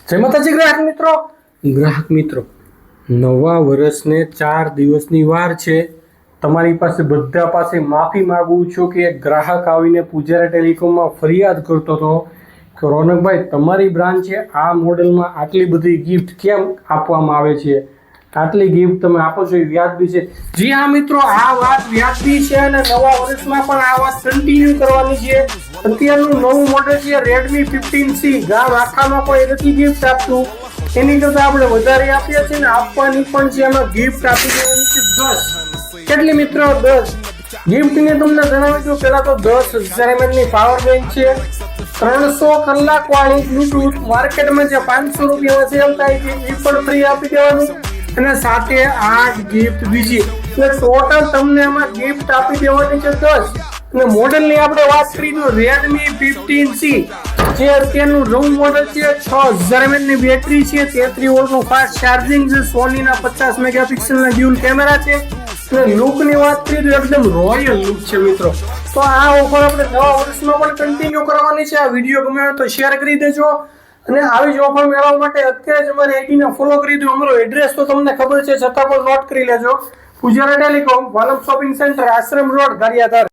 જય માતાજી ગ્રાહક મિત્રો નવા વર્ષને 4 દિવસની વાર છે। તમારી પાસે બધા પાસે માફી માંગુ છું કે ગ્રાહક આવીને પૂજારા ટેલિકોમમાં ફરિયાદ કરતો હતો કે રોનકભાઈ તમારી બ્રાન્ચે આ મોડેલમાં આટલી બધી ગિફ્ટ કેમ આપવામાં આવે છે, આટલી ગિફ્ટ તમે આપો છો એ વ્યાજબી છે। જી હા મિત્રો, આ વાત વ્યાજબી છે અને નવા વર્ષમાં પણ આ વાત કન્ટિન્યુ કરવાની છે। અત્યારનું નવું મોડેલ છે Redmi 15C। ગામ આખામાં કોઈ નથી ગિફ્ટ આપતું, એની કરતા આપણે વધારે આપીએ છીએ ને આપવાની પણ છે। એમાં ગિફ્ટ આપી દેવાની છે 10। કેટલી મિત્રો 10 ગિફ્ટ ને તમને જણાવી દઉં। પેલા તો 10,000 mAh ની પાવર બેંક છે, 300 કલાક વાળી બ્લૂટૂથ માર્કેટમાં જે 500 રૂપિયામાં સેલ થાય છે એ પણ ફ્રી આપી દેવાનું અને સાથે 8 ગિફ્ટ બીજી, એટલે ટોટલ તમને એમાં ગિફ્ટ આપી દેવાની છે 10। અને મોડેલની આપણે વાત કરીએ તો Redmi 15C જે અત્યારનું નવું મોડેલ છે। 6000 mAh ની બેટરી છે, 33 વોલ્ટનું ફાસ્ટ ચાર્જિંગ છે, સોનીના 50 મેગાપિક્સલના ડ્યુઅલ કેમેરા છે અને લુકની વાત કરીએ તો એકદમ રોયલ લુક છે મિત્રો। તો આ ઓફર આપણે નવા વર્ષમાં પણ કન્ટિન્યુ કરવાની છે। આ વિડીયો ગમે તો શેર કરી દેજો અને આવી જ ઓફર મેળવવા માટે અત્યારે જ અમારી આઈડીને ફોલો કરી દો। અમારો એડ્રેસ તો તમને ખબર છે છતાં પણ નોટ કરી લેજો। પૂજારા ટેલિકોમ, વાલમ શોપિંગ સેન્ટર, આશ્રમ રોડ, ગારિયાધાર।